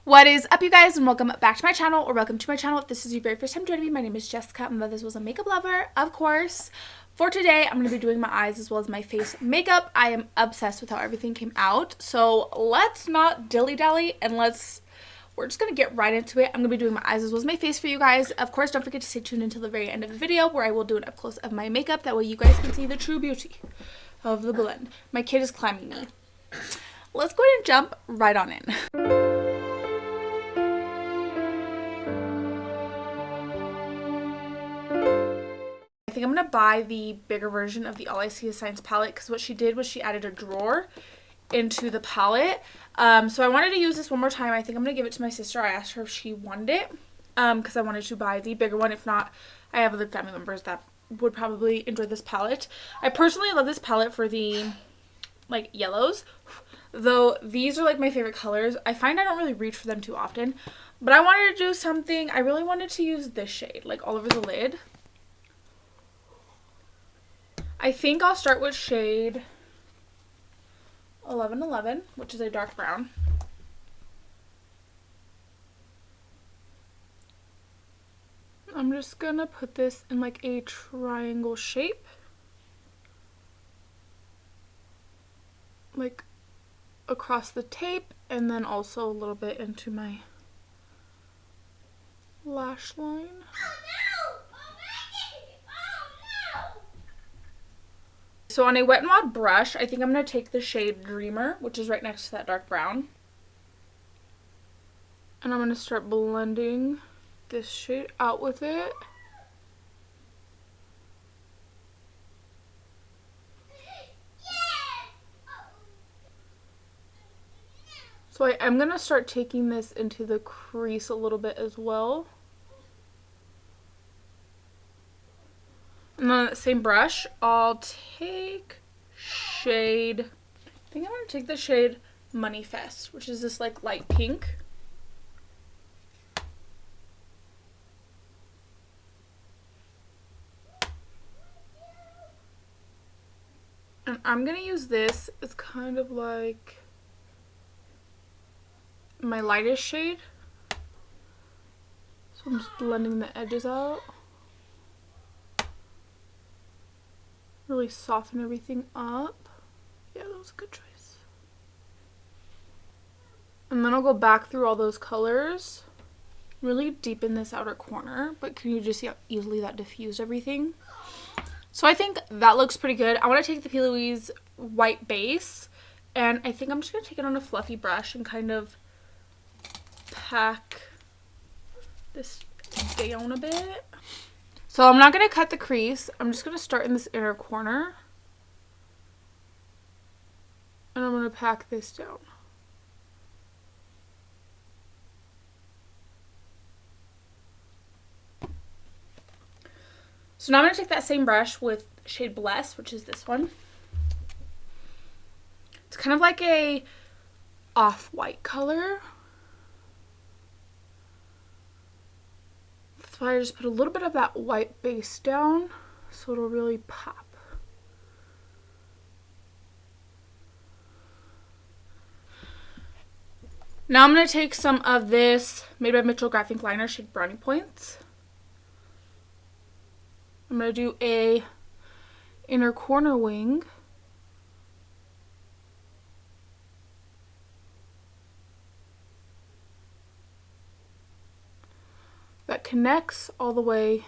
What is up, you guys, and welcome back to my channel, or welcome to my channel if this is your very first time joining me. My name is Jessica, and this was a makeup lover, of course. For today, I'm going to be doing my eyes as well as my face makeup. I am obsessed with how everything came out, so let's not dilly-dally, and we're just going to get right into it. I'm going to be doing my eyes as well as my face for you guys. Of course, don't forget to stay tuned until the very end of the video, where I will do an up-close of my makeup. That way you guys can see the true beauty of the blend. My kid is climbing me. Let's go ahead and jump right on in. I think I'm going to buy the bigger version of the All I See Is Science palette, because what she did was she added a drawer into the palette. So I wanted to use this one more time. I think I'm going to give it to my sister. I asked her if she wanted it, because I wanted to buy the bigger one. If not, I have other family members that would probably enjoy this palette. I personally love this palette for the like yellows, though these are like my favorite colors. I find I don't really reach for them too often, but I wanted to do something. I really wanted to use this shade like all over the lid. I think I'll start with shade 1111, which is a dark brown. I'm just gonna put this in like a triangle shape, like across the tape, and then also a little bit into my lash line. So on a Wet n Wild brush, I think I'm going to take the shade Dreamer, which is right next to that dark brown. And I'm going to start blending this shade out with it. So I am going to start taking this into the crease a little bit as well. And then on that same brush, I'll take shade, I think I'm going to take the shade Money Fest, which is this like light pink. And I'm going to use this as kind of like my lightest shade. So I'm just blending the edges out. Really soften everything up. Yeah, that was a good choice. And then I'll go back through all those colors. Really deepen this outer corner, but can you just see how easily that diffused everything? So I think that looks pretty good. I want to take the P.Louise white base, and I think I'm just going to take it on a fluffy brush and kind of pack this down a bit. So I'm not going to cut the crease. I'm just going to start in this inner corner. And I'm going to pack this down. So now I'm going to take that same brush with shade Bless, which is this one. It's kind of like a off-white color. That's why I just put a little bit of that white base down so it'll really pop. Now I'm going to take some of this Made by Mitchell Graphic Liner shade Brownie Points. I'm going to do a inner corner wing. That connects all the way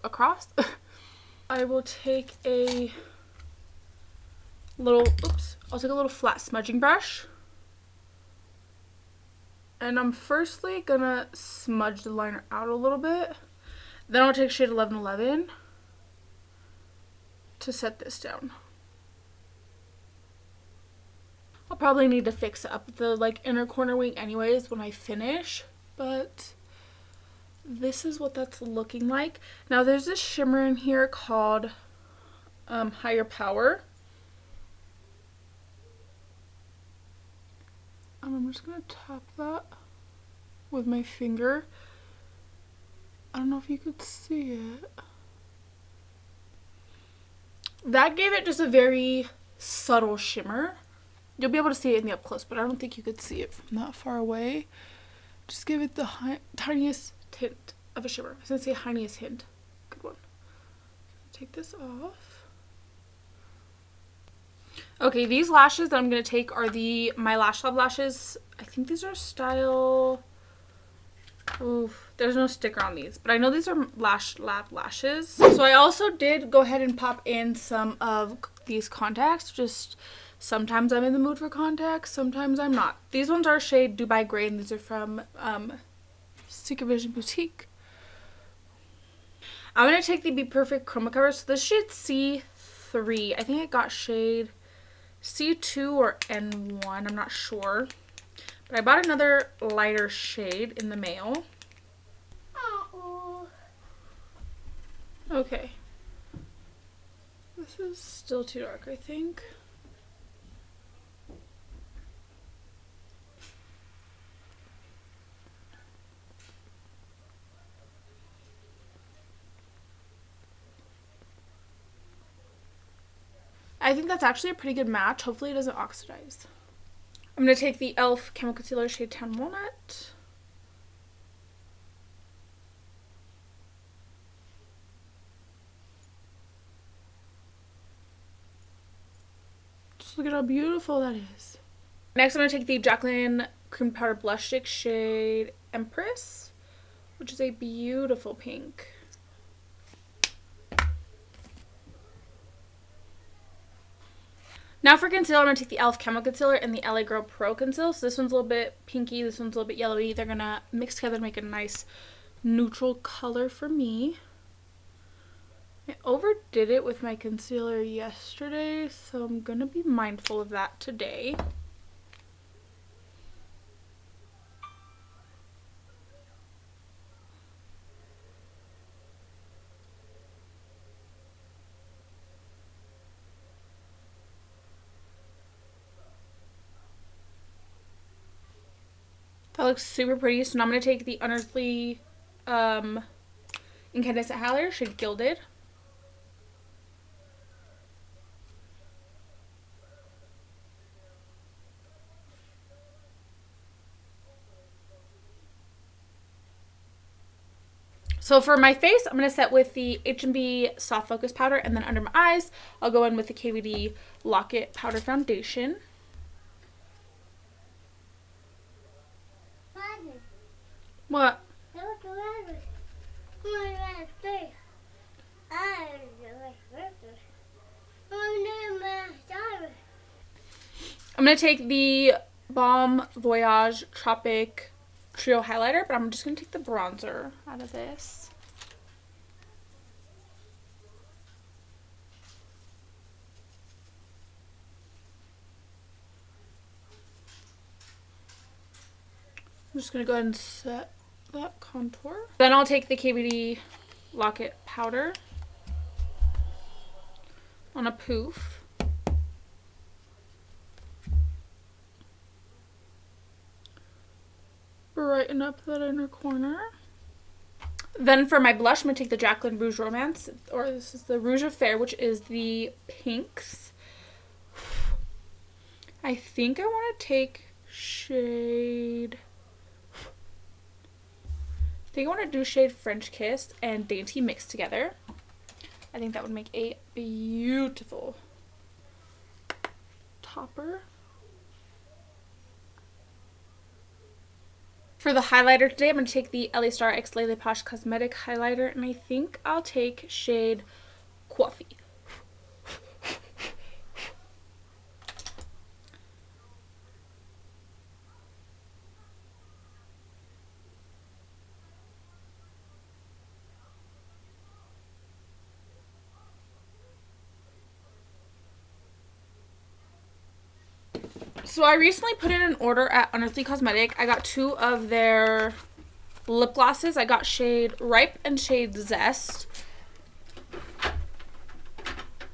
across. I will take a little, I'll take a little flat smudging brush. And I'm firstly gonna smudge the liner out a little bit. Then I'll take shade 1111 to set this down. I'll probably need to fix up the like inner corner wing anyways when I finish. But this is what that's looking like. Now there's this shimmer in here called Higher Power. And I'm just going to tap that with my finger. I don't know if you could see it. That gave it just a very subtle shimmer. You'll be able to see it in the up close, but I don't think you could see it from that far away. Just give it the tiniest hint of a shimmer. I was going to say tiniest hint. Good one. Take this off. Okay, these lashes that I'm going to take are my Lash Lab lashes. I think these are style... Oof, there's no sticker on these, but I know these are Lash Lab lashes. So I also did go ahead and pop in some of these contacts. Just sometimes I'm in the mood for contacts, sometimes I'm not. These ones are shade Dubai Gray, and these are from Secret Vision Boutique. I'm going to take the BPerfect Chroma cover. So this shade C3. I think I got shade C2 or N1. I'm not sure. But I bought another lighter shade in the mail. Okay. This is still too dark, I think. I think that's actually a pretty good match. Hopefully it doesn't oxidize. I'm going to take the e.l.f. Camo Concealer shade Tan Walnut. Just look at how beautiful that is. Next I'm going to take the Jaclyn Cream Powder Blush Stick shade Empress, which is a beautiful pink. Now for concealer, I'm going to take the e.l.f. Camo Concealer and the LA Girl Pro Conceal. So this one's a little bit pinky, this one's a little bit yellowy. They're going to mix together to make a nice neutral color for me. I overdid it with my concealer yesterday, so I'm going to be mindful of that today. That looks super pretty. So now I'm going to take the Unearthly Incandescent Highlighter, shade Gilded. So for my face, I'm going to set with the HNB Soft Focus Powder, and then under my eyes, I'll go in with the KVD Lock Powder Foundation. What? I'm going to take the Balm Voyage Tropic Trio Highlighter, but I'm just going to take the bronzer out of this. I'm just going to go ahead and set that contour. Then I'll take the KVD Lock Powder on a poof. Brighten up that inner corner. Then for my blush, I'm going to take the Jaclyn Rouge Romance, or this is the Rouge Affair, which is the pinks. I think I want to take shade... I think I want to do shade French Kiss and Dainty mixed together. I think that would make a beautiful topper. For the highlighter today, I'm going to take the Ellie Star X Lele Posh Cosmetic Highlighter, and I think I'll take shade Coffee. So I recently put in an order at Unearthly Cosmetics. I got 2 of their lip glosses. I got shade Ripe and shade Zest.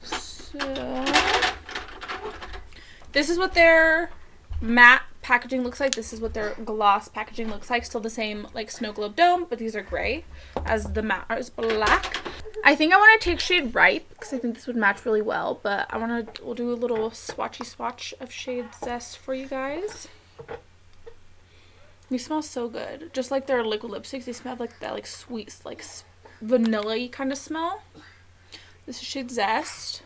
So this is what their matte packaging looks like. This is what their gloss packaging looks like. Still the same like snow globe dome, but these are gray as the matte is black. I think I want to take shade Ripe because I think this would match really well. But we'll do a little swatchy swatch of shade Zest for you guys. They smell so good. Just like their liquid lipsticks, they smell like that like sweet, like vanilla-y kind of smell. This is shade Zest.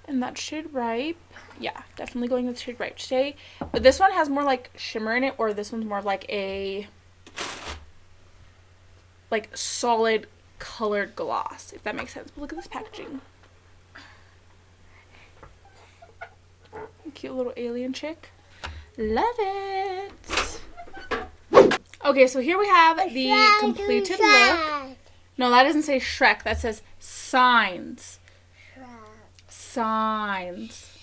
And that shade Ripe. Yeah, definitely going with shade Ripe today. But this one has more like shimmer in it, or this one's more like a like solid colored gloss, if that makes sense. But look at this packaging. Cute little alien chick. Love it. Okay, so here we have the completed look. No, that doesn't say Shrek. That says Signs. Signs.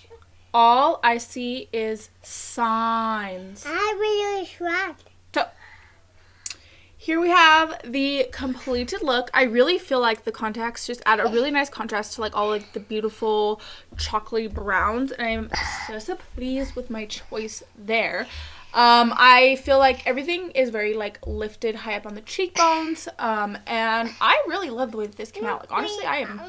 All I see is signs. I really Shrek. So, here we have the completed look. I really feel like the contacts just add a really nice contrast to like all like the beautiful chocolatey browns, and I'm so pleased with my choice there. I feel like everything is very like lifted high up on the cheekbones, and I really love the way that this came out. Like honestly, I am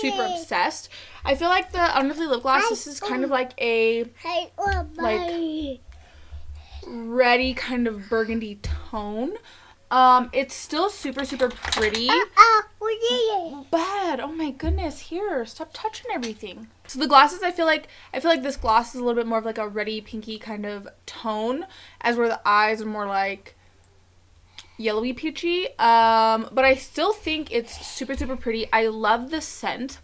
super obsessed. I feel like the Unearthly lip gloss, this is kind of like a like reddy kind of burgundy tone. It's still super pretty. Bad. Oh my goodness. Here, stop touching everything. So the glosses, I feel like this gloss is a little bit more of like a reddy pinky kind of tone, as where the eyes are more like yellowy peachy. But I still think it's super pretty. I love the scent.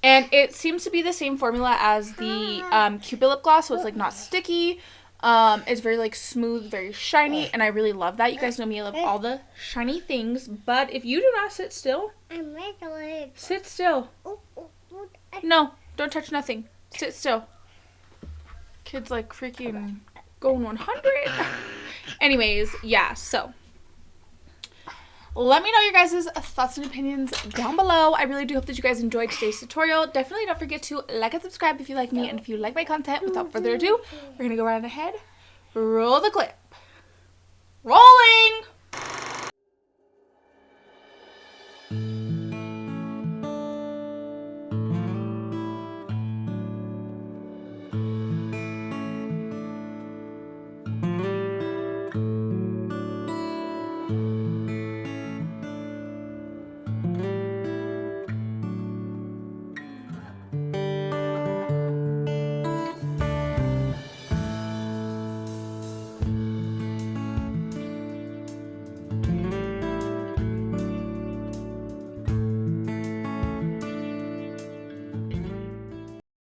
And it seems to be the same formula as the Cupid lip gloss, so it's like not sticky. It's very like smooth, very shiny, and I really love that. You guys know me, I love all the shiny things, but if you do not sit still, sit still. No, don't touch nothing. Sit still. Kid's like freaking going 100. Anyways, yeah, so let me know your guys' thoughts and opinions down below. I really do hope that you guys enjoyed today's tutorial. Definitely don't forget to like and subscribe if you like me and if you like my content. Without further ado, we're going to go right ahead. Roll the clip. Rolling!